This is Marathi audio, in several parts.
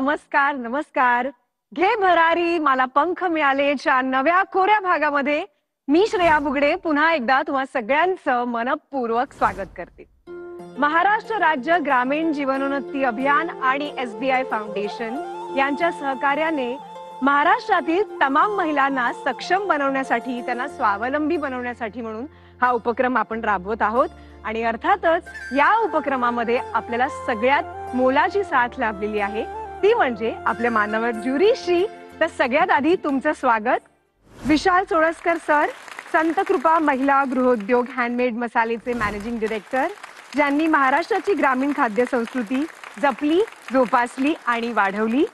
नमस्कार नमस्कार. घे भरारी मला पंख मिळालेच्या नव्या कोऱ्या भागामध्ये मी श्रेया बुगडे पुन्हा एकदा तुम्हा सगळ्यांचं मनपूर्वक स्वागत करते. महाराष्ट्र राज्य ग्रामीण जीवनोन्नती अभियान आणि SBI फाउंडेशन यांच्या सहकार्याने महाराष्ट्रातील तमाम महिलांना सक्षम बनवण्यासाठी, त्यांना स्वावलंबी बनवण्यासाठी म्हणून हा उपक्रम आपण राबवत आहोत. आणि अर्थातच या उपक्रमामध्ये आपल्याला सगळ्यात मोलाची साथ लाभलेली आहे ती म्हणजे आपल्या मान्यवर ज्युरीशी. तर सगळ्यात आधी तुमचं स्वागत विशाल सोळसकर सर, संत कृपा महिला गृहोद्योग हँडमेड मसालेचे मॅनेजिंग डायरेक्टर, ज्यांनी महाराष्ट्राची ग्रामीण खाद्य संस्कृती जपली, जोपासली आणि वाढवली.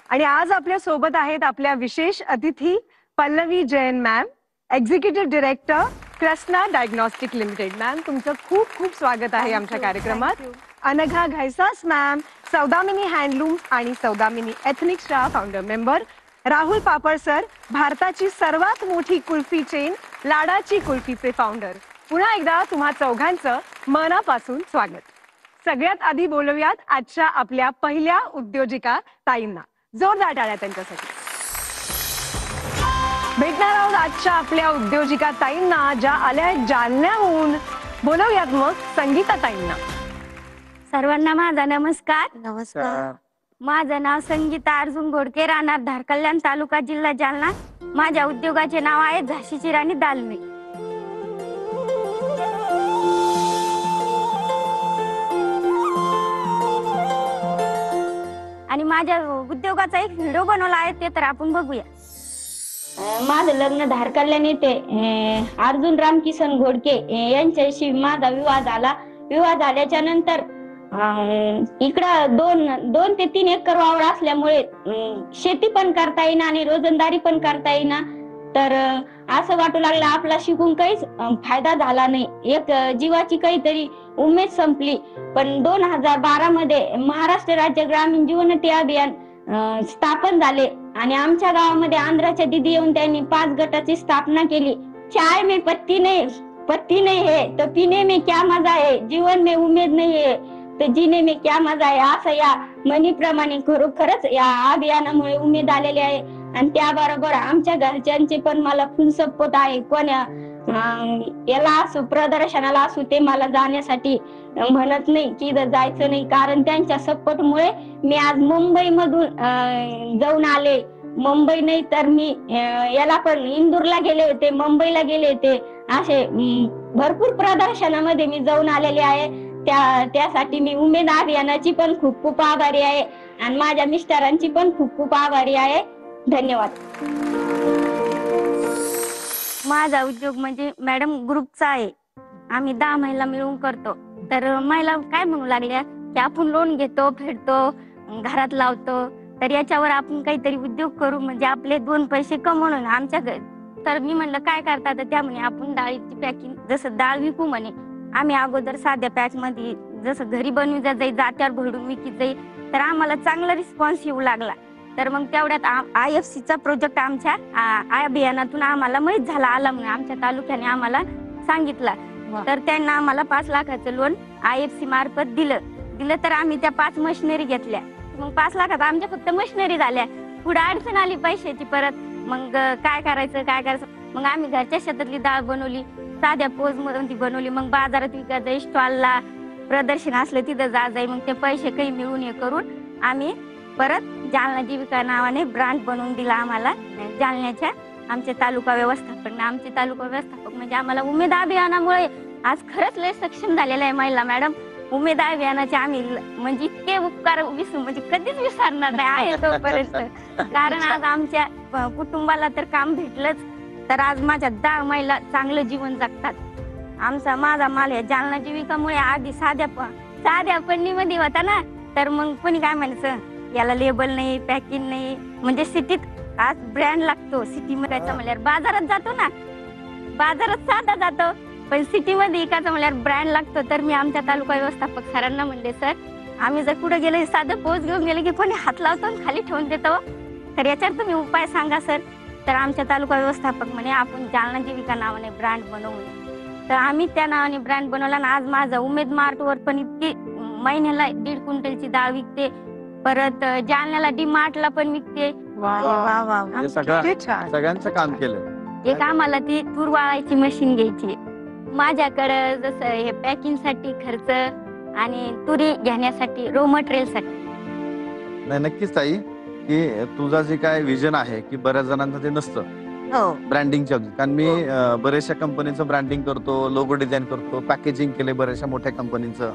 आणि आज आपल्या सोबत आहेत आपल्या विशेष अतिथी Pallavi Jain ma'am, executive director Krishna diagnostic limited. Ma'am तुमचं खूप खूप स्वागत आहे आमच्या कार्यक्रमात. अनघा घैसास मॅम, सौदामिनी हँडलूम आणि सौदामिनी एथनिक्सच्या फाउंडर मेंबर. राहुल पापड सर, भारताची सर्वात मोठी कुल्फी चेन लाडाची कुल्फीचे फाउंडर. पुन्हा एकदा तुम्हा चौघांचं मनापासून स्वागत. सगळ्यात आधी बोलूयात आजच्या आपल्या पहिल्या उद्योजिका ताईंना. जोरदार टाळ्या त्यांच्यासाठी. भेटणार आहोत आजच्या आपल्या उद्योजिका ताईंना ज्या आल्या आहेत जालन्याहून. बोलवूयात मग संगीता ताईंना. सर्वांना माझा नमस्कार. नमस्कार. माझं नाव संगीता अर्जुन घोडके, राहणार धारकल्याण, तालुका जिल्हा जालना. माझ्या उद्योगाचे नाव आहे झाशीची राणी दालमी. आणि माझ्या उद्योगाचा एक व्हिडिओ बनवला आहे ते तर आपण बघूया. माझं लग्न धारकल्याण येथे अर्जुन रामकिसन घोडके यांच्याशी माझा विवाह झाला. विवाह झाल्याच्या नंतर इकडं 2 ते 3 एकर वावर असल्यामुळे शेती पण करता येईना आणि रोजंदारी पण करता येईना. तर असं वाटू लागलं आपला शिकून काहीच फायदा झाला नाही. एक जीवाची काहीतरी उमेद संपली. पण 2012 मध्ये महाराष्ट्र राज्य ग्रामीण जीवनोन्नती अभियान स्थापन झाले आणि आमच्या गावामध्ये आंध्राच्या दिदी येऊन त्यांनी 5 गटाची स्थापना केली. चाय में पत्ती नहीं है तो पीने में क्या मजा है, जीवन में उमेद नहीं है तर जीने में क्या मजा आहे, असं या म्हणीप्रमाणे खरोखरच या अभियानामुळे उमेद आलेली आहे. आणि त्याबरोबर आमच्या घरच्यांचे पण मला फुल सपोर्ट आहे. कोण्या याला असो प्रदर्शनाला असो ते मला जाण्यासाठी म्हणत नाही की जायचं नाही, कारण त्यांच्या सपोर्टमुळे मी आज मुंबई मधून जाऊन आले. मुंबई नाही तर मी याला पण इंदूरला गेले होते, मुंबईला गेले होते. असे भरपूर प्रदर्शनामध्ये मी जाऊन आलेले आहे. त्यासाठी मी उमेद अभियानाची पण खूप खूप आभारी आहे आणि माझ्या मिस्टरांची पण खूप खूप आभारी आहे. धन्यवाद. माझा उद्योग म्हणजे मॅडम ग्रुपचा आहे. आम्ही 10 महिला मिळून करतो. तर महिला काय म्हणू लागल्या की आपण लोन घेतो, फेडतो, घरात लावतो, तर याच्यावर आपण काहीतरी उद्योग करू, म्हणजे आपले 2 पैसे कमवून आमच्या घरी. तर मी म्हणलं काय करता, तर त्या म्हणे आपण डाळीची पॅकिंग, जसं डाळ विकू म्हणे. आम्ही अगोदर साध्या पॅक मध्ये जसं घरी बनवी जाईल, जात्यावर भरून विकत जाईल, तर आम्हाला चांगला रिस्पॉन्स येऊ लागला. तर मग तेवढ्यात IFCचा प्रोजेक्ट आमच्या अभियानातून आम्हाला माहीत झाला, आला म्हणून आमच्या तालुक्याने आम्हाला सांगितला. तर त्यांना आम्हाला 5 लाखाचं लोन IFC मार्फत दिलं. तर आम्ही त्या 5 मशिनरी घेतल्या. मग 5 लाखात आमच्या फक्त मशिनरी झाल्या. पुढे अडचण आली पैशाची परत. मग काय करायचं. मग आम्ही घरच्या शेतातली डाळ बनवली, साध्या पोज मधून ती बनवली. मग बाजारात विकायचं, स्टॉलला प्रदर्शन असलं तिथं जायचं. मग ते पैसे काही मिळून हे करून आम्ही परत जालना जीविका नावाने ब्रँड बनवून दिला आम्हाला. जालन्याच्या आमचे तालुका व्यवस्थापक म्हणजे आम्हाला उमेद अभियानामुळे आज खरंच लय सक्षम झालेला आहे महिला. मॅडम उमेद अभियानाचे आम्ही म्हणजे इतके उपकार म्हणजे कधीच विसरणार नाही आहे तोपर्यंत. कारण आज आमच्या कुटुंबाला तर काम भेटलंच, तर आज माझ्या 10 महिला चांगलं जीवन जगतात. माझा माल या जालना जीविकामुळे आधी साध्या पन्नीमध्ये होता ना, तर मग कोणी काय म्हणायचं याला लेबल नाही, पॅकिंग नाही. म्हणजे सिटीत आज ब्रँड लागतो. सिटी मध्ये म्हणल्यावर बाजारात जातो ना, बाजारात साधा जातो, पण सिटी मध्ये एकाच म्हणल्यावर ब्रँड लागतो. तर मी आमच्या तालुका व्यवस्थापक सरांना म्हणले, सर आम्ही जर कुठे गेले साधं पोच घेऊन गेले की कोणी हात लावतो आणि खाली ठेवून देतो, तर याच्यावर तुम्ही उपाय सांगा सर. तर आमच्या तालुका व्यवस्थापक म्हणे आपण जालना जीविका नावाने ब्रँड बनवू. तर आम्ही त्या नावाने ब्रँड बनवला आणि आज माझं उमेद मार्ट वर पण इतकी महिन्याला 1.5 क्विंटलची डाळ विकते. परत जालन्याला डीमार्टला पण विकते. वा वा वा. म्हणजे सगळं किती छान. सगळ्यांचं काम केलं. एक आम्हाला ती तूर वाळायची मशीन घ्यायची. माझ्याकडे जसं हे पॅकिंग साठी खर्च आणि तुरी घेण्यासाठी रो मटेरियल साठी. नाही नक्कीच ताई, की तुझा जे काय विजन आहे की बऱ्याच जणांचं ते नसतं हो ब्रँडिंगच्या बाबतीत. कारण मी बऱ्याचशा कंपनीचं ब्रँडिंग करतो, लोगो डिझाईन करतो, पॅकेजिंग केले बऱ्याचशा मोठ्या कंपनीचं.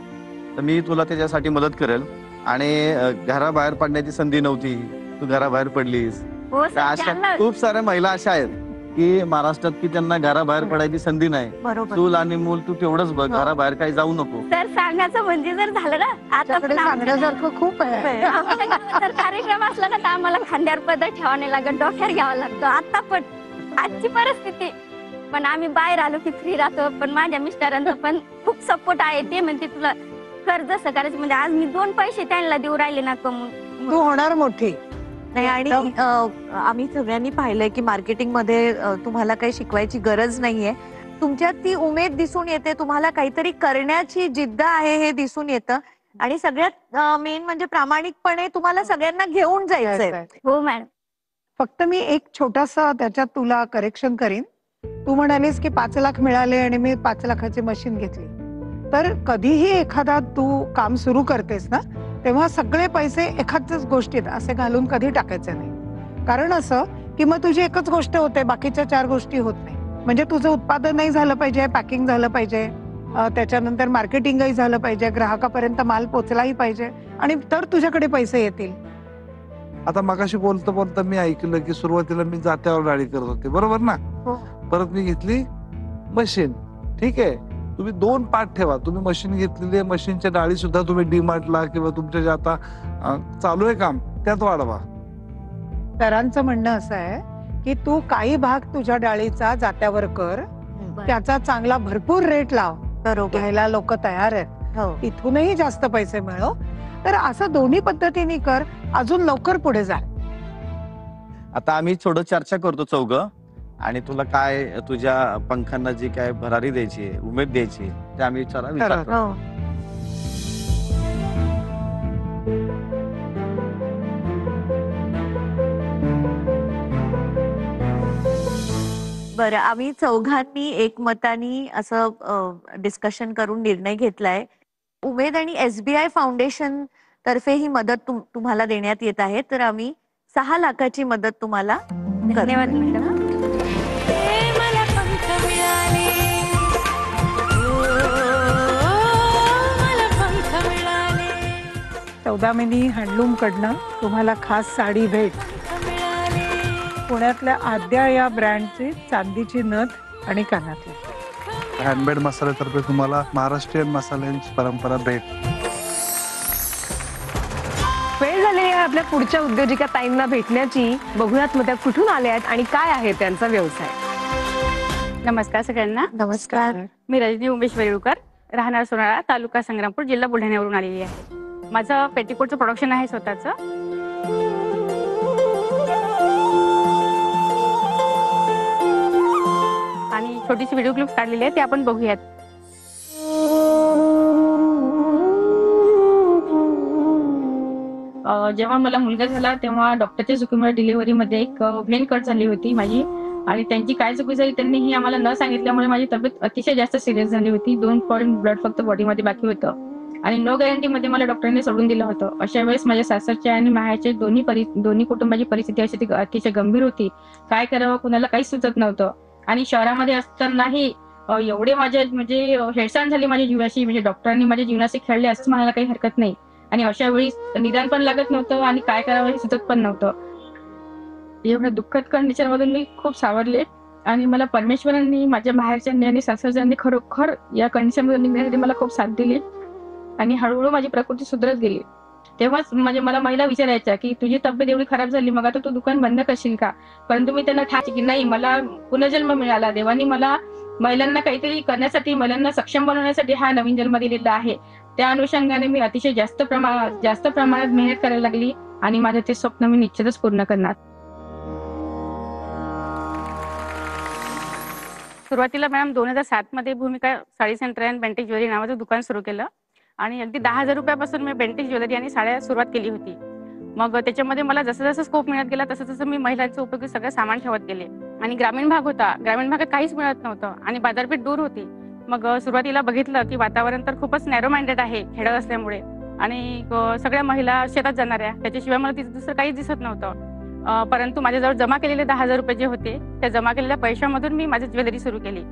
तर मी तुला त्याच्यासाठी मदत करेल. आणि घराबाहेर पडण्याची संधी नव्हती, तू घराबाहेर पडलीस. हो तर सर, अशा त्यांना खूप साऱ्या महिला अशा आहेत की महाराष्ट्रात की त्यांना घराबाहेर पडायची संधी नाही. बरोबर. चूल आणि मूल तू तेवढंच बघ, हो. घराबाहेर काही जाऊ नको. सर सांगायचं म्हणजे जर झालं ना आता तुझ्याकडे पण आमच्या सांगण्यासारखं खूप आहे. आमच्या गावात जर कार्यक्रम असला ना तर आम्हाला खांद्यावर पदर ठेवावा नाही लागत, डोक्यावर घ्यावा लागतो. आता पण आजची परिस्थिती पण आम्ही बाहेर आलो की फ्री राहतो. पण माझ्या मिस्टरांचा पण खूप सपोर्ट आहे. ते म्हणते तुला कर जसं करायचं. म्हणजे आज मी 2 पैसे त्यांना देऊ राहिले ना कमवून. तू होणार मोठी. नाही आणि आम्ही सगळ्यांनी पाहिलंय की मार्केटिंग मध्ये तुम्हाला काही शिकवायची गरज नाहीये. तुमच्यात ती उमेद दिसून येते, तुम्हाला काहीतरी करण्याची जिद्द आहे हे दिसून येतं. आणि सगळ्यात मेन म्हणजे प्रामाणिकपणे तुम्हाला सगळ्यांना घेऊन जायचंय. हो मॅडम. फक्त मी एक छोटासा त्याच्यात तुला करेक्शन करीन. तू म्हणालीस की 5 लाख मिळाले आणि मी 5 लाखाची मशीन घेतली. तर कधीही एखादा तू काम सुरू करतेस ना तेव्हा सगळे पैसे एखाद्याच गोष्टीत असे घालून कधी टाकायचे नाही. कारण असं की मग तुझी एकच गोष्ट होते, बाकीच्या 4 गोष्टी होत नाही. म्हणजे तुझं उत्पादनही झालं पाहिजे, पॅकिंग झालं पाहिजे, त्याच्यानंतर मार्केटिंगही झालं पाहिजे, ग्राहकापर्यंत माल पोचलाही पाहिजे आणि तर तुझ्याकडे पैसे येतील. आता मगाशी बोलता बोलता मी ऐकलं की सुरुवातीला मी जात्यावर डाळी करत होते, बरोबर ना. हो. परत मी घेतली मशीन. ठीक आहे, तुम्ही 2 पार्ट ठेवा. तुम्ही मशीन घेतलेली आहे, मशीनच्या डाळी सुद्धा तुम्ही डीमार्टला किंवा तुमच्या जे आता चालू आहे काम त्यात वाढवा. सरांचं म्हणणं असं आहे की तू काही भाग तुझ्या डाळीचा जात्यावर कर, त्याचा चांगला भरपूर रेट लाव, बरोबर. घ्यायला लोक तयार आहेत, हो. तिथूनही जास्त पैसे मिळव. तर असं दोन्ही पद्धतीने कर, अजून लवकर पुढे जा. आता आम्ही थोडं चर्चा करतो चौघं, आणि तुला काय तुझ्या पंखांना जी काय भरारी द्यायची, उमेद द्यायची, ते आम्ही विचार ठरव. करू. हो. बरं, आम्ही चौघांनी एकमतानी असं डिस्कशन करून निर्णय घेतलाय. उमेद आणि SBI फाउंडेशन तर्फे ही मदत तुम्हाला देण्यात येत आहे. तर आम्ही 6 लाखाची मदत तुम्हाला करतो. धन्यवाद मॅडम. सौदामिनी हँडलूम कडनं तुम्हाला खास साडी भेट. पुण्यातल्या आद्या या ब्रँडची चांदीची नथ आणि कानातले. हँडमेड मसाल्यातर्फे तुम्हाला महाराष्ट्रीयन मसाल्यांची परंपरा भेट. वेळ झालेली आहे आपल्या पुढच्या उद्योजिका ताईंना भेटण्याची. बघूयात मग त्या कुठून आल्या आहेत आणि काय आहे त्यांचा व्यवसाय. नमस्कार सगळ्यांना. नमस्कार. मी रजनी उमेश वेरुळकर, राहणार सोनाळा, तालुका संग्रामपूर, जिल्हा बुलढाण्यावरून आलेली आहे. माझं पेटीकोटचं प्रोडक्शन आहे स्वतःचं. आणि छोटीशी व्हिडिओ क्लिप काढलेली आहे, ते आपण बघूयात. जेव्हा मला मुलगा झाला तेव्हा डॉक्टरच्या चुकीमुळे डिलिव्हरीमध्ये एक ब्रेन कट झाली होती माझी. आणि त्यांची काय चुकी झाली त्यांनी ही आम्हाला न सांगितल्यामुळे माझी तब्येत अतिशय जास्त सिरियस झाली होती. 2 पॉइंट ब्लड फक्त बॉडीमध्ये बाकी होतं आणि नो गॅरंटीमध्ये मला डॉक्टरांनी सोडून दिलं होतं. अशा वेळेस माझ्या सासरच्या आणि माहेरच्या दोन्ही कुटुंबाची परिस्थिती अतिशय गंभीर होती. काय करावं कुणाला काहीच सुचत नव्हतं. आणि शहरामध्ये असतानाही एवढे माझे म्हणजे हेळसांड झाली माझ्या जीवाशी, म्हणजे डॉक्टरांनी माझ्या जीवनाशी खेळले असं म्हणायला काही हरकत नाही. आणि अशा वेळी निदान पण लागत नव्हतं आणि काय करावं हे सुचत पण नव्हतं. एवढ्या दुःखद कंडिशन मधून मी खूप सावरले आणि मला परमेश्वरांनी, माझ्या माहेरच्यांनी आणि सासरच्यांनी खरोखर या कंडिशन मधून निघण्यासाठी मला खूप साथ दिली आणि हळूहळू माझी प्रकृती सुधरत गेली. तेव्हाच म्हणजे मला महिला विचारायच्या की तुझी तब्येत एवढी खराब झाली, मग आता तू दुकान बंद करशील का. परंतु मी त्यांना ठाकते की नाही, मला पुनर्जन्म मिळाला. देवानी मला महिलांना काहीतरी करण्यासाठी, महिलांना सक्षम बनवण्यासाठी हा नवीन जन्म दिलेला आहे. त्या अनुषंगाने मी अतिशय जास्त प्रमाणात मेहनत करायला लागली आणि माझं ते स्वप्न मी निश्चितच पूर्ण करणार. सुरुवातीला मॅम 2007 मध्ये भूमिका साडी सेंटर अँड बेंटेक ज्वेलरी नावाचं दुकान सुरू केलं आणि अगदी 10,000 रुपयापासून मी बेंटेक ज्वेलरी आणि साड्या सुरुवात केली होती. मग त्याच्यामध्ये मला जसं जसं स्कोप मिळत गेला तसं तसं मी महिलांचं उपयोगी सगळं सामान ठेवत गेले. आणि ग्रामीण भाग होता, ग्रामीण भागात काहीच मिळत नव्हतं आणि बाजारपेठ दूर होती. मग सुरुवातीला बघितलं की वातावरण तर खूपच नॅरो माइंडेड आहे खेडं असल्यामुळे. आणि सगळ्या महिला शेतात जाणाऱ्या, त्याच्याशिवाय मला तिथं दुसरं काहीच दिसत नव्हतं. परंतु माझ्याजवळ जमा केलेले 10,000 रुपये जे होते, त्या जमा केलेल्या पैशामधून मी माझी ज्वेलरी सुरू केली.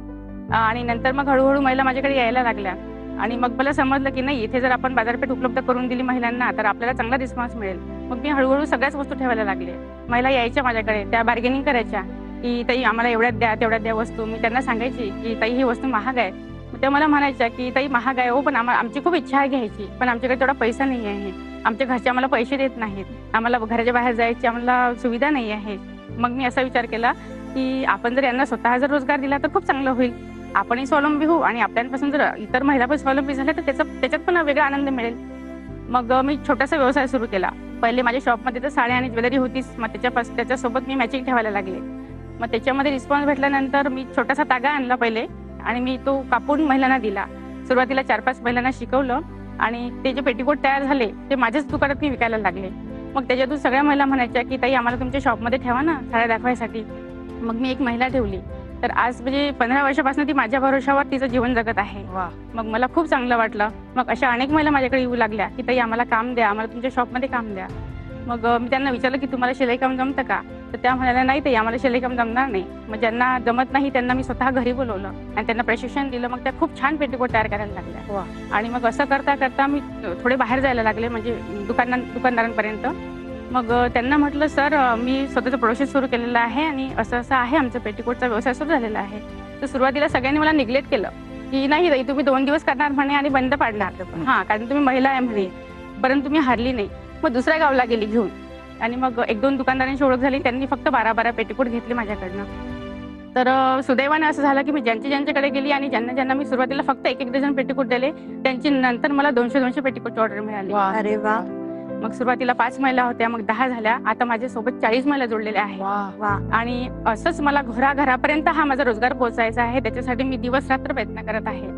आणि नंतर मग हळूहळू महिला माझ्याकडे यायला लागल्या. आणि मग मला समजलं की नाही, इथे जर आपण बाजारपेठ उपलब्ध करून दिली महिलांना तर आपल्याला चांगला रिस्पॉन्स मिळेल. मग मी हळूहळू सगळ्याच वस्तू ठेवायला लागले. महिला यायच्या माझ्याकडे, त्या बार्गेनिंग करायच्या की ताई आम्हाला एवढ्यात द्या तेवढ्यात द्या वस्तू. मी त्यांना सांगायची की ताई ही वस्तू महाग आहे. मग त्या मला म्हणायच्या की ताई महाग आहे हो, पण आमची खूप इच्छा आहे घ्यायची, पण आमच्याकडे तेवढा पैसा नाही आहे. आमच्या घरचे आम्हाला पैसे देत नाहीत, आम्हाला घराच्या बाहेर जायची आम्हाला सुविधा नाही आहे. मग मी असा विचार केला की आपण जर यांना स्वतः जर रोजगार दिला तर खूप चांगलं होईल. आपणही स्वावलंबी होऊ आणि आपल्यापासून जर इतर महिला पण स्वावलंबी झाल्या तर त्याच्यात पण वेगळा आनंद मिळेल. मग मी छोटासा व्यवसाय सुरू केला. पहिले माझ्या शॉपमध्ये तर साड्या आणि ज्वेलरी होतीच, मग त्याच्यासोबत मी मॅचिंग ठेवायला लागले. मग त्याच्यामध्ये रिस्पॉन्स भेटल्यानंतर मी छोटासा तागा आणला पहिले आणि मी तो कापून महिलांना दिला. सुरुवातीला 4-5 महिलांना शिकवलं आणि ते जे पेटीकोट तयार झाले ते माझ्याच दुकानात मी विकायला लागले. मग त्याच्यातून सगळ्या महिला म्हणायच्या की ताई आम्हाला तुमच्या शॉपमध्ये ठेवा ना साड्या दाखवायसाठी. मग मी एक महिला ठेवली. तर आज म्हणजे 15 वर्षापासून ती माझ्या भरोशावर तिचं जीवन जगत आहे. मग मला खूप चांगलं वाटलं. मग अशा अनेक महिला माझ्याकडे येऊ लागल्या की ताई आम्हाला काम द्या, आम्हाला तुमच्या शॉपमध्ये काम द्या. मग मी त्यांना विचारलं की तुम्हाला शिलाई काम जमतं का? तर त्या म्हणाल्या नाही ताई आम्हाला शिलाई काम जमणार नाही. मग ज्यांना जमत नाही त्यांना मी स्वतः घरी बोलवलं आणि त्यांना प्रशिक्षण दिलं. मग त्या खूप छान पेटीकोट तयार करायला लागल्या. आणि मग असं करता करता मी थोडे बाहेर जायला लागले, म्हणजे दुकानदारांपर्यंत. मग त्यांना म्हटलं सर मी स्वतःचं प्रोडक्शन सुरू केलेलं आहे आणि असं असं आहे, आमचा पेटीकोटचा व्यवसाय सुरू झालेला आहे. तर सुरुवातीला सगळ्यांनी मला निग्लेक्ट केलं की नाही ताई तुम्ही 2 दिवस करणार म्हणे आणि बंद पाडणार. हां, कारण तुम्ही महिला आहे म्हणे. परंतु मी हारली नाही. मग दुसऱ्या गावला गेली घेऊन आणि मग 1-2 दुकानदारांची ओळख झाली. त्यांनी फक्त 12-12 पेटीकोट घेतले माझ्याकडनं. तर सुदैवाने असं झालं की मी ज्यांच्याकडे गेली आणि ज्यांना मी सुरुवातीला फक्त 1-1 डझन पेटीकोट दिले, त्यांची नंतर मला 200-200 पेटीकोटची ऑर्डर मिळाली. अरे वा. मग सुरुवातीला 5 महिला होत्या, मग 10 झाल्या. आता माझ्यासोबत 40 महिला जोडलेल्या आहेत. आणि असंच मला घरापर्यंत हा माझा रोजगार पोहोचायचा आहे. त्याच्यासाठी मी दिवस रात्र प्रयत्न करत आहे.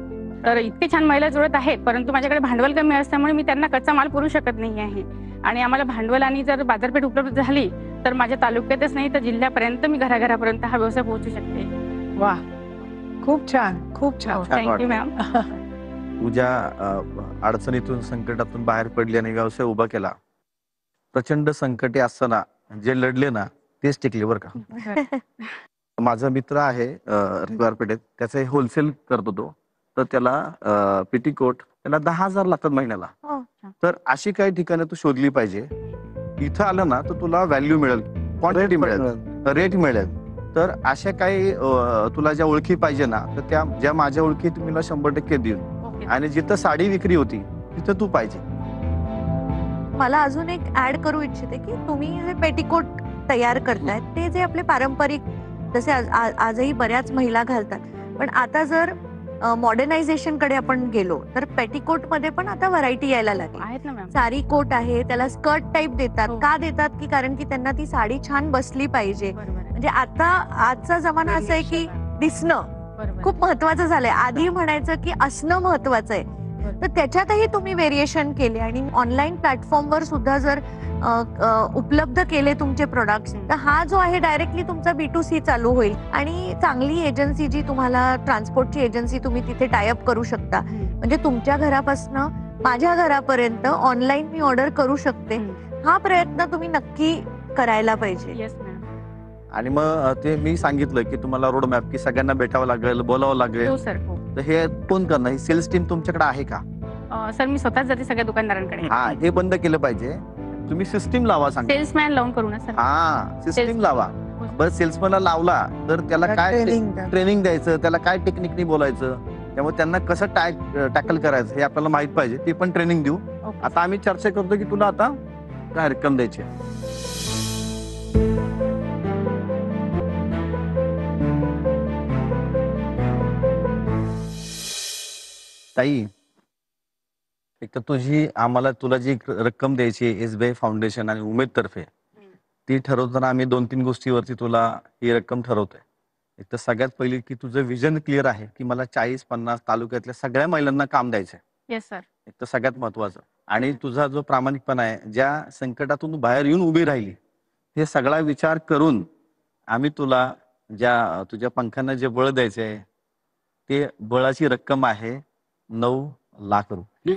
तर इतके छान महिला जुळत आहेत, परंतु माझ्याकडे भांडवल कमी असल्यामुळे मी त्यांना कच्चा माल पुरवू शकत नाही आहे. आणि आम्हाला भांडवल आणि जर बाजारपेठ उपलब्ध झाली तर माझ्या तालुक्यातच नाही तर जिल्ह्यापर्यंत मी घराघरापर्यंत हा व्यवसाय पोहोचू शकते. वा, खूप छान, खूप छान. Thank you ma'am. तुझ्या अडचणीतून संकटातून बाहेर पडली आणि व्यवसाय उभा केला. प्रचंड संकटे असताना जे लढले ना तेच टिकले बरं का. माझा मित्र आहे रविवार पेठेत, त्याचा होलसेल करतो तो. तर त्याला पेटीकोट त्याला 10,000 लागतात महिन्याला. तर अशी काही ठिकाणं तू शोधली पाहिजे. इथं आलं ना तर तुला व्हॅल्यू मिळेल, क्वांटिटी मिळेल, रेट मिळेल. तर अशा काही तुला ज्या ओळखी पाहिजे ना तर त्या ज्या माझ्या ओळखी तुम्ही 100% देईन. आणि जिथं साडी विक्री होती तिथं तू पाहिजे. मला अजून एक ऍड करू इच्छिते की तुम्ही हे पेटीकोट तयार करतायत ते जे आपले पारंपरिक जसे आजही बऱ्याच महिला घालतात, पण आता जर मॉडर्नायझेशन कडे आपण गेलो तर पेटीकोट मध्ये पण आता व्हरायटी यायला लागली आहेत ना मॅम. साडी कोट आहे, त्याला स्कर्ट टाईप देतात. का देतात की कारण की त्यांना ती साडी छान बसली पाहिजे. म्हणजे आता आजचा जमाना असा आहे की दिसणं खूप महत्वाचं झालंय. आधी म्हणायचं की असणं महत्वाचं आहे. तर त्याच्यातही तुम्ही व्हेरिएशन केले आणि ऑनलाईन प्लॅटफॉर्मवर सुद्धा जर उपलब्ध केले तुमचे प्रोडक्ट्स तर हा जो आहे डायरेक्टली तुमचा B2C चालू होईल. आणि चांगली एजन्सी जी तुम्हाला ट्रान्सपोर्टची एजन्सी तुम्ही तिथे टायअप करू शकता. म्हणजे तुमच्या घरापासून माझ्या घरापर्यंत ऑनलाईन मी ऑर्डर करू शकते. हा प्रयत्न तुम्ही नक्की करायला पाहिजे. Yes ma'am. आणि मग ते मी सांगितलं की तुम्हाला रोड मॅप की सगळ्यांना भेटावं लागेल, बोलावं लागेल. हो सर. हो तर हे कोण करणार? ही सेल्स टीम तुमच्याकडे आहे का? सर मी स्वतःच जाते सगळ्या दुकानदारांकडे. हा, हे बंद केलं पाहिजे. तुम्ही सिस्टीम लावा. सांग सेल्समॅन लावून करू ना सर. हा, सिस्टीम लावा. बरं, सेल्समॅनला लावला तर त्याला काय ट्रेनिंग द्यायचं, त्याला काय टेक्निकनी बोलायचं, त्यामुळे त्यांना कसं टॅकल करायचं हे आपल्याला माहित पाहिजे. ते पण ट्रेनिंग देऊ. आता आम्ही चर्चा करतो की तुला आता काय रक्कम द्यायची. ताई, एक तर तुला जी रक्कम द्यायची SBI फाउंडेशन आणि उमेद तर्फे ती ठरवताना आम्ही 2-3 गोष्टीवरती तुला ही रक्कम ठरवतोय. एक तर सगळ्यात पहिली की तुझं विजन क्लिअर आहे की मला 40-50 तालुक्यातल्या सगळ्या महिलांना काम द्यायचंय. Yes sir. एक तर सगळ्यात महत्वाचं. आणि तुझा जो प्रामाणिकपणा आहे, ज्या संकटातून तू बाहेर येऊन उभी राहिली, हे सगळा विचार करून आम्ही तुला ज्या तुझ्या पंखांना जे बळ द्यायचे आहे, ते बळाची रक्कम आहे 9 लाख रुपये.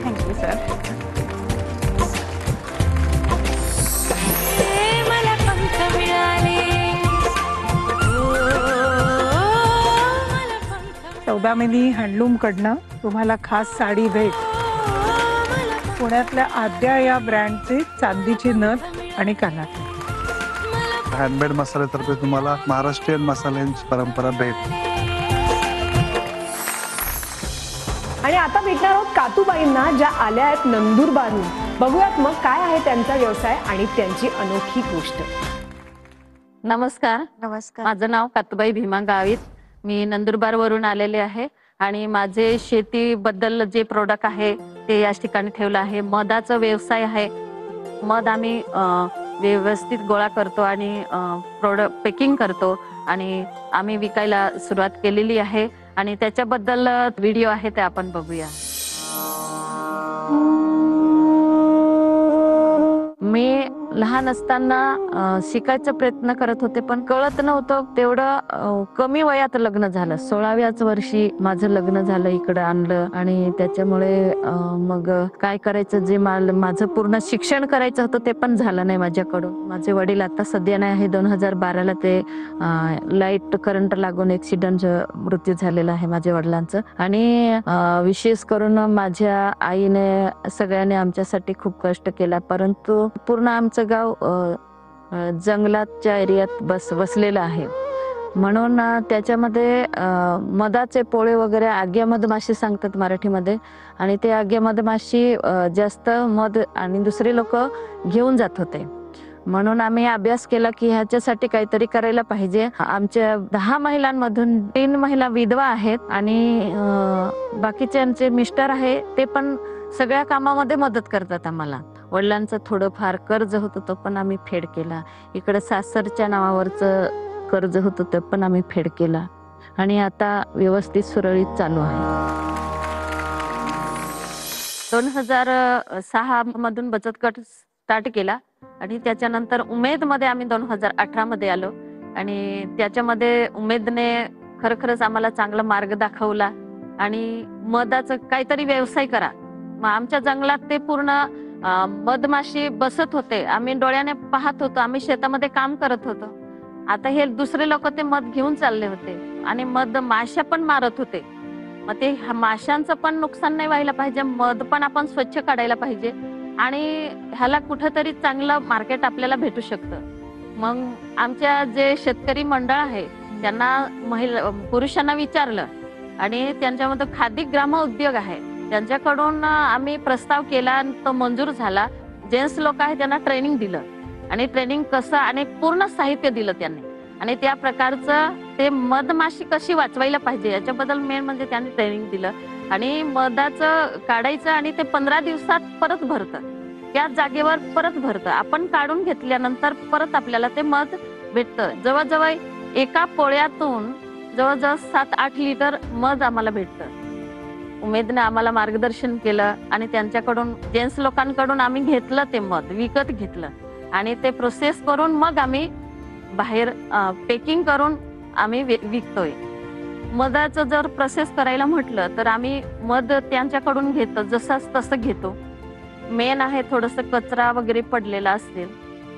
Thank you sir. मला पंख मिळाले. 14 महिनी हँडलूम कडनं तुम्हाला खास साडी भेट. पुण्यातल्या आद्या या ब्रँडचे चांदीची नथ आणि कानातले. हँडमेड मसाल्यातर्फे तुम्हाला महाराष्ट्रीयन मसाल्यांची परंपरा भेट. आणि आता भेटणार आहोत कातूबाईंना, ज्या आल्या आहेत नंदुरबारहून. बघूयात मग काय आहे त्यांचा व्यवसाय आणि त्यांची अनोखी गोष्ट. नमस्कार, नमस्कार. माझं नाव कातूबाई भीमा गावित. मी नंदुरबार वरून आलेले आहे आणि माझे शेतीबद्दल जे प्रोडक्ट आहे ते याच ठिकाणी ठेवलं आहे. मधाचा व्यवसाय आहे. मध आम्ही व्यवस्थित गोळा करतो आणि प्रोडक्ट पॅकिंग करतो आणि आम्ही विकायला सुरुवात केलेली आहे आणि त्याच्याबद्दल व्हिडिओ आहे ते आपण बघूया. मी लहान असताना शिकायचा प्रयत्न करत होते, पण कळत नव्हतं तेवढं. कमी वयात लग्न झालं. 16व्याच वर्षी माझं लग्न झालं, इकडं आणलं आणि त्याच्यामुळे मग काय करायचं, जे माझं पूर्ण शिक्षण करायचं होतं ते पण झालं नाही माझ्याकडून. माझे वडील आता सध्या नाही आहे. 2012ला ते लाईट करंट लागून ऍक्सिडेंट मृत्यू झालेला आहे माझ्या वडिलांचं. आणि विशेष करून माझ्या आईने सगळ्यांनी आमच्यासाठी खूप कष्ट केला, परंतु पूर्ण आमचं गाव जंगलाच्या एरियात बसलेलं आहे. म्हणून त्याच्यामध्ये मधाचे पोळे वगैरे आग्या मधमाशी सांगतात मराठीमध्ये, आणि ते आग्या मधमाशी जास्त मध आणि दुसरे लोक घेऊन जात होते. म्हणून आम्ही अभ्यास केला की ह्याच्यासाठी काहीतरी करायला पाहिजे. आमच्या 10 महिलांमधून 3 महिला विधवा आहेत आणि बाकीचे आमचे मिस्टर आहे ते पण सगळ्या कामामध्ये मदत करतात आम्हाला. वडिलांचं थोडंफार कर्ज होतं तो पण आम्ही फेड केला. इकडे सासरच्या नावावरचं कर्ज होतं ते पण आम्ही फेड केला आणि आता व्यवस्थित सुरळीत चालू आहे. 2006 मधून बचत गट स्टार्ट केला आणि त्याच्यानंतर उमेद मध्ये आम्ही 2018 मध्ये आलो आणि त्याच्यामध्ये उमेदने खरंच आम्हाला चांगला मार्ग दाखवला आणि मधाचं काहीतरी व्यवसाय करा. मग आमच्या जंगलात ते पूर्ण मधमाशी बसत होते. आम्ही डोळ्याने पाहत होतो. आम्ही शेतामध्ये काम करत होतो. आता हे दुसरे लोक ते मध घेऊन चालले होते आणि मध माश्या पण मारत होते. मग ते माशांचं पण नुकसान नाही व्हायला पाहिजे. मध पण आपण स्वच्छ काढायला पाहिजे आणि ह्याला कुठेतरी चांगलं मार्केट आपल्याला भेटू शकतं. मग आमच्या जे शेतकरी मंडळ आहे त्यांना पुरुषांना विचारलं आणि त्यांच्यामध्ये खादी ग्राम उद्योग आहे त्यांच्याकडून आम्ही प्रस्ताव केला, तो मंजूर झाला. जेंट्स लोक आहे त्यांना ट्रेनिंग दिलं आणि ट्रेनिंग कसं आणि पूर्ण साहित्य दिलं त्यांनी आणि त्या प्रकारचं ते मधमाशी कशी वाचवायला पाहिजे याच्याबद्दल मेन म्हणजे त्यांनी ट्रेनिंग दिलं आणि मधाचं काढायचं आणि ते 15 दिवसात परत भरतं. त्या जागेवर परत भरतं. आपण काढून घेतल्यानंतर परत आपल्याला ते मध भेटतं. जवळजवळ एका पोळ्यातून जवळजवळ 7-8 लिटर मध आम्हाला भेटतं. उमेदने आम्हाला मार्गदर्शन केलं आणि त्यांच्याकडून जेंट्स लोकांकडून आम्ही घेतलं ते मध विकत घेतलं आणि ते प्रोसेस करून मग आम्ही बाहेर पॅकिंग करून आम्ही विकतोय. मधाचं जर प्रोसेस करायला म्हटलं तर आम्ही मध त्यांच्याकडून घेतो जसंच तसं घेतो. मेन आहे थोडस कचरा वगैरे पडलेला असेल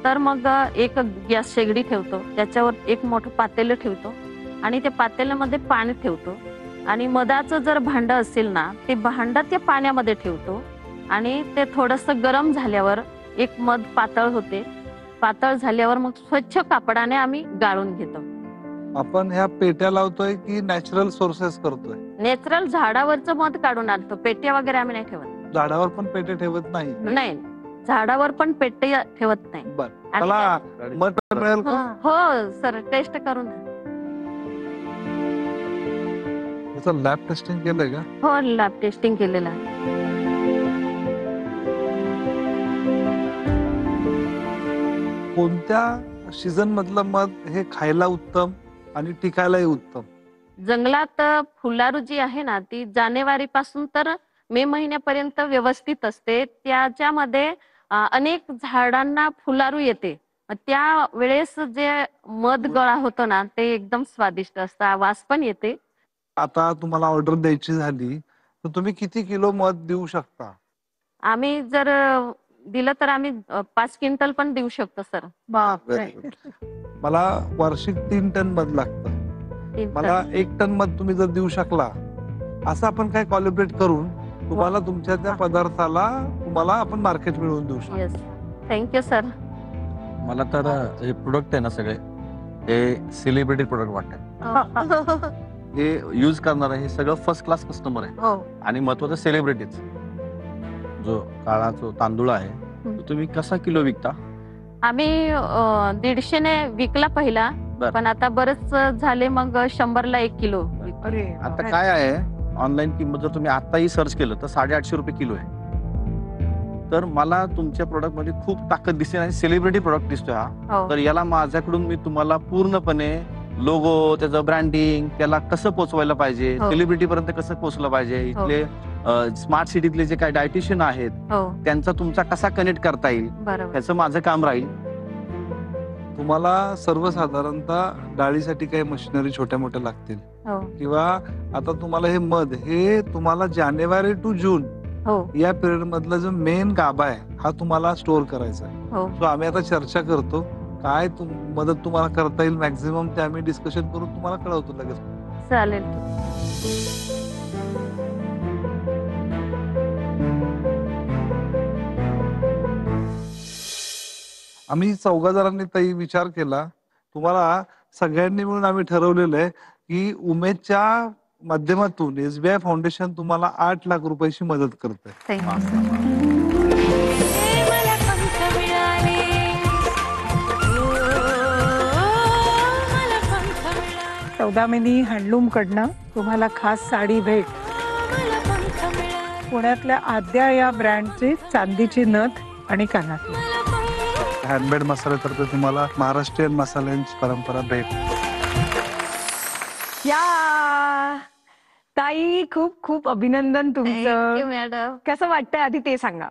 तर मग एक गॅस शेगडी ठेवतो, त्याच्यावर एक मोठं पातेलं ठेवतो आणि त्या पातेल्यामध्ये पाणी ठेवतो आणि मधाचं जर भांड असेल ना ते भांड त्या पाण्यामध्ये ठेवतो आणि ते थोडस गरम झाल्यावर एक मध पातळ होते. पातळ झाल्यावर मग स्वच्छ कापडाने आम्ही गाळून घेतो. आपण ह्या पेट्या लावतोय की नॅचरल सोर्सेस करतोय? नॅचरल झाडावरचं मध काढून आणतो. पेट्या वगैरे आम्ही नाही ठेवत. झाडावर पण पेटे ठेवत नाही? नाही, झाडावर पण पेट्या ठेवत नाही. बर, त्याला मध मिळेल का? हो सर, टेस्ट करून. त्याचं लॅब टेस्टिंग केलंय का? हो, लॅब टेस्टिंग केलेलं आहे. कोणत्या सीझन मधलं मध हे खायला उत्तम आणि टिकायलाही उत्तम? जंगलात फुलारू जी आहे ना ती जानेवारी पासून तर मे महिन्यापर्यंत व्यवस्थित असते. त्याच्यामध्ये अनेक झाडांना फुलारू येते. त्या वेळेस जे मध गळा होतो ना ते एकदम स्वादिष्ट असतं, वास पण येते. आता तुम्हाला ऑर्डर द्यायची झाली तर तुम्ही किती किलो मध देऊ शकता? आम्ही जर दिलं तर आम्ही 5 क्विंटल पण देऊ शकतो सर. बापरे. मला वार्षिक 3 टन मध लागतं. मला 1 टन मध तुम्ही जर देऊ शकला, असं आपण काय कॉलिब्रेट करून तुम्हाला तुमच्या त्या पदार्थाला तुम्हाला आपण मार्केट मिळवून देऊ शकतो. Yes, thank you sir. मला तर हे प्रोडक्ट आहे ना सगळे हे सेलिब्रिटी प्रोडक्ट वाटतात. हे यूज करणार हे सगळं फर्स्ट क्लास कस्टमर आहे हो. आणि महत्वाचं सेलिब्रिटीज. जो काळा जो तांदूळ आहे तो तुम्ही कसा किलो विकता? आम्ही 150 ने विकला पहिला, बरं. पण आता बरंच झाले, मग 100 ला 1 किलो. अरे आता काय आहे ऑनलाईन किंमत जर तुम्ही आताही सर्च केलं तर 850 रुपये किलो आहे. तर मला तुमच्या प्रोडक्ट मध्ये खूप ताकद दिसते आणि सेलिब्रिटी प्रोडक्ट दिसतोय हा. हो. तर याला माझ्याकडून मी तुम्हाला पूर्णपणे लोगो, त्याचं ब्रँडिंग, त्याला कसं पोहोचवायला पाहिजे, हो. सेलिब्रिटी पर्यंत कसं पोहोचलं पाहिजे, इथले स्मार्ट सिटीतले जे काही डायटिशियन आहेत हो, त्यांचा तुमचा कसा कनेक्ट करता येईल बरोबर. त्याचं माझं काम राहील. तुम्हाला सर्वसाधारणतः डाळीसाठी काही मशिनरी छोट्या मोठ्या लागतील हो, किंवा आता तुम्हाला हे मध हे तुम्हाला जानेवारी टू जून हो, या पिरियड मधला जो मेन गाभा आहे हा तुम्हाला स्टोअर करायचा आहे. हो. सो आम्ही आता चर्चा करतो काय मदत तुम्हाला करता येईल मॅक्झिमम ते आम्ही डिस्कशन करून तुम्हाला कळवतो लगेच. चालेल. आम्ही 14 जणांनी ताई विचार केला, तुम्हाला सगळ्यांनी मिळून आम्ही ठरवलेलं आहे की उमेदच्या माध्यमातून SBI फाउंडेशन तुम्हाला 8 लाख रुपयाची मदत करते. थँक्यू. सौदामिनी हँडलूम कडनं तुम्हाला खास साडी भेट. पुण्यातल्या आद्या या ब्रँडची चांदीची नथ आणि कानातली. हँडमेड मसाल्यातर्फे तुम्हाला महाराष्ट्रीयन मसाल्यांची परंपरा भेट. या ताई, खूप खूप अभिनंदन तुमचं. मॅडम, कसं वाटतंय आधी ते सांगा.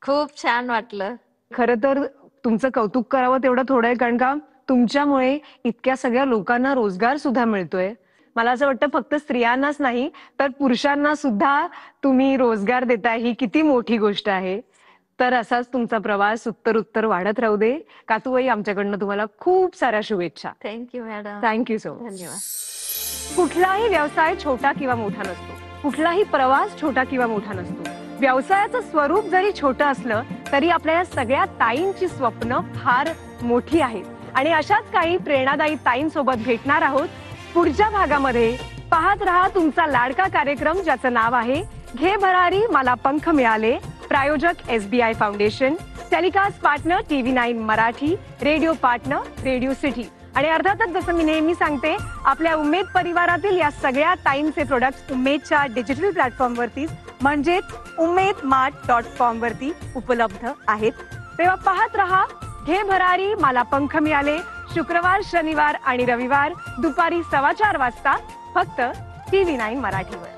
खूप छान वाटलं. खरं तर तुमचं कौतुक करावं तेवढं थोडं आहे, कारण का तुमच्यामुळे इतक्या सगळ्या लोकांना रोजगार सुद्धा मिळतोय. मला असं वाटतं फक्त स्त्रियांनाच नाही तर पुरुषांना सुद्धा तुम्ही रोजगार देताय, ही किती मोठी गोष्ट आहे. तर असाच तुमचा प्रवास उत्तर वाढत राहू दे. कातूबाई, आमच्याकडनं तुम्हाला खूप साऱ्या शुभेच्छा. Thank you madam. Thank you so much. धन्यवाद. कुठलाही व्यवसाय छोटा किंवा मोठा नसतो, कुठलाही प्रवास छोटा किंवा मोठा नसतो. व्यवसायाचं स्वरूप जरी छोटं असलं तरी आपल्या सगळ्या ताईंची स्वप्न फार मोठी आहेत. आणि अशाच काही प्रेरणादायी ताईंसोबत भेटणार आहोत पुढच्या भागामध्ये. पाहत रहा तुमचा लाडका कार्यक्रम ज्याचं नाव आहे घे भरारी मला पंख मिळाले. प्रायोजक SBI foundation, telecast partner TV9 Marathi, radio partner radio city. आणि अर्थातच जसं मी नेहमी सांगते, आपल्या उमेद परिवारातील या सगळ्या ताईंचे प्रोडक्ट्स उमेदच्या डिजिटल प्लॅटफॉर्मवरती म्हणजेच umedmart.com वरती उपलब्ध आहेत. तेव्हा पाहत रहा घे भरारी मला पंख मिळाले. शुक्रवार, शनिवार आणि रविवार दुपारी 4:15 वाजता फक्त TV9 मराठीवर.